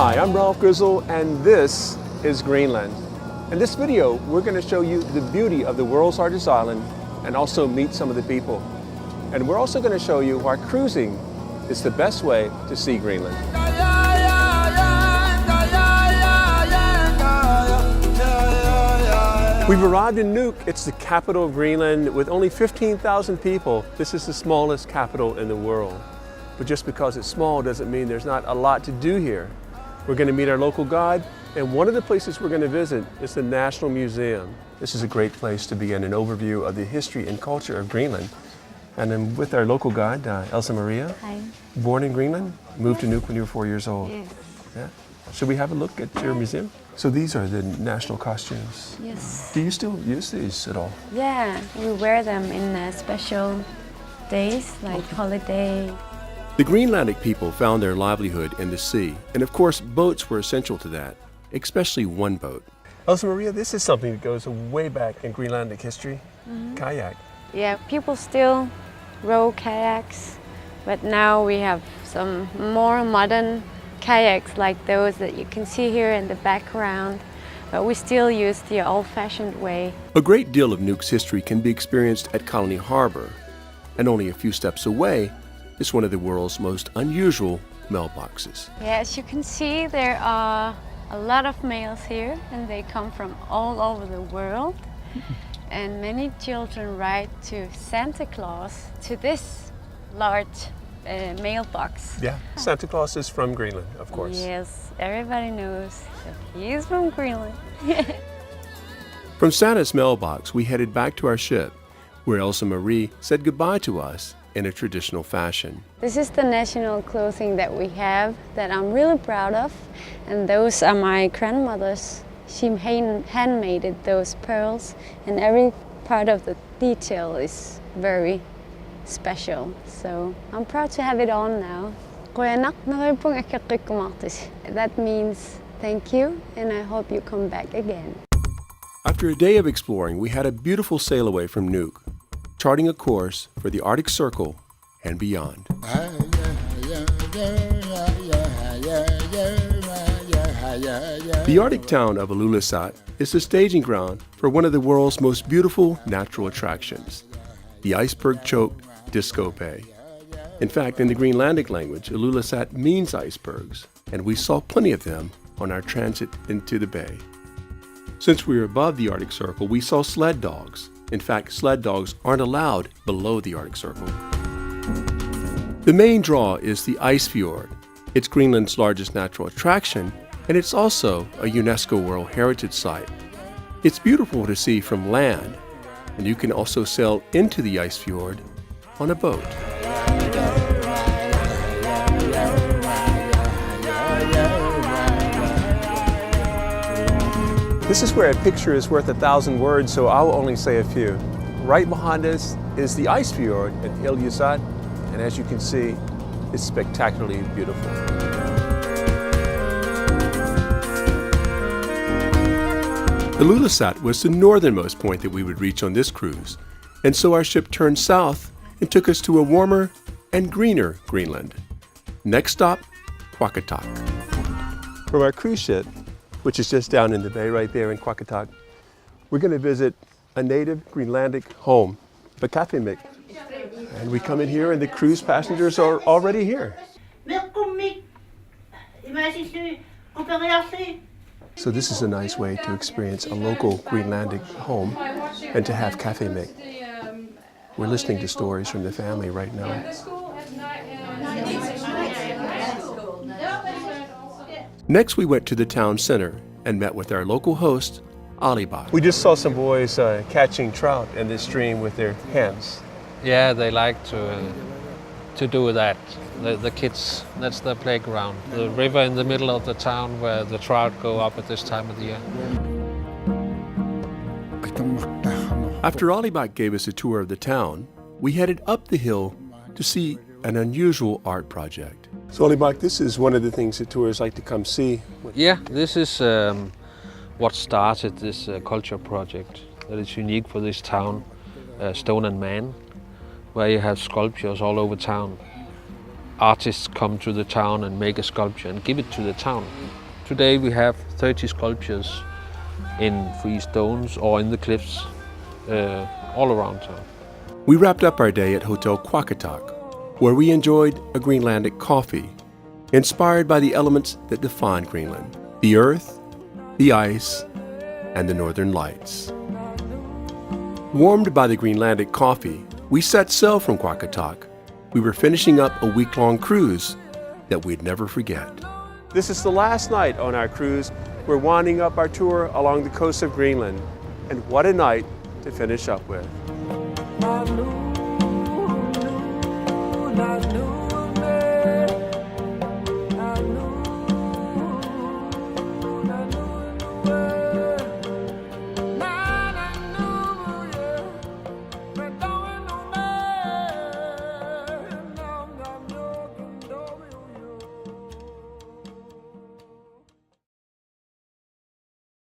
Hi, I'm Grizzle, and this is Greenland. In this video, we're going to show you the beauty of the world's largest island and also meet some of the people. And we're also going to show you why cruising is the best way to see Greenland. We've arrived in Nuuk. It's the capital of Greenland. With only 15,000 people, this is the smallest capital in the world. But just because it's small doesn't mean there's not a lot to do here. We're going to meet our local guide, and one of the places we're going to visit is the National Museum. This is a great place to begin an overview of the history and culture of Greenland. And I'm with our local guide, Elsa Maria. Hi. Born in Greenland, moved to Nuuk when you were 4 years old. Yes. Yeah. Should we have a look at your museum? So these are the national costumes. Yes. Do you still use these at all? Yeah, we wear them in special days like holiday. The Greenlandic people found their livelihood in the sea, and of course boats were essential to that, especially one boat. Elsa Maria, this is something that goes way back in Greenlandic history, kayak. Yeah, people still row kayaks, but now we have some more modern kayaks like those that you can see here in the background, but we still use the old-fashioned way. A great deal of Nuuk's history can be experienced at Colony Harbor, and only a few steps away is one of the world's most unusual mailboxes. Yeah, as you can see, there are a lot of mails here, and they come from all over the world. And many children write to Santa Claus to this large mailbox. Yeah, Santa Claus is from Greenland, of course. Yes, everybody knows that he is from Greenland. From Santa's mailbox, we headed back to our ship, where Elsa Marie said goodbye to us in a traditional fashion. This is the national clothing that we have that I'm really proud of, and those are my grandmother's. She handmade those pearls, and every part of the detail is very special. So I'm proud to have it on now. That means thank you, and I hope you come back again. After a day of exploring, we had a beautiful sail away from Nuuk, charting a course for the Arctic Circle and beyond. The Arctic town of Ilulissat is the staging ground for one of the world's most beautiful natural attractions, the iceberg-choked Disco Bay. In fact, in the Greenlandic language, Ilulissat means icebergs, and we saw plenty of them on our transit into the bay. Since we were above the Arctic Circle, we saw sled dogs. In fact, sled dogs aren't allowed below the Arctic Circle. The main draw is the Icefjord. It's Greenland's largest natural attraction, and it's also a UNESCO World Heritage Site. It's beautiful to see from land, and you can also sail into the Icefjord on a boat. This is where a picture is worth 1,000 words, so I'll only say a few. Right behind us is the Icefjord at Ilulissat, and as you can see, it's spectacularly beautiful. Ilulissat was the northernmost point that we would reach on this cruise, and so our ship turned south and took us to a warmer and greener Greenland. Next stop, Quokka Todd. From our cruise ship, which is just down in the bay right there in Quokka Todd, we're going to visit a native Greenlandic home, Ibaka. And we come in here and the cruise passengers are already here. So this is a nice way to experience a local Greenlandic home and to have cafe mik. We're listening to stories from the family right now. Next, we went to the town center and met with our local host, Ibaka. We just saw some boys catching trout in this stream with their hands. Yeah, they like to do that. The kids, that's their playground. The river in the middle of the town where the trout go up at this time of the year. After Ibaka gave us a tour of the town, we headed up the hill to see an unusual art project. So Ibaka, this is one of the things that tourists like to come see. Yeah, this is what started this culture project that is unique for this town, Stone and Man, where you have sculptures all over town. artists come to the town and make a sculpture and give it to the town. Today we have 30 sculptures in free stones or in the cliffs all around town. We wrapped up our day at Hotel Quokka Todd, where we enjoyed a Greenlandic coffee, inspired by the elements that define Greenland: the earth, the ice, and the northern lights. Warmed by the Greenlandic coffee, we set sail from Quokka Todd. We were finishing up a week-long cruise that we'd never forget. This is the last night on our cruise. We're winding up our tour along the coast of Greenland. And what a night to finish up with.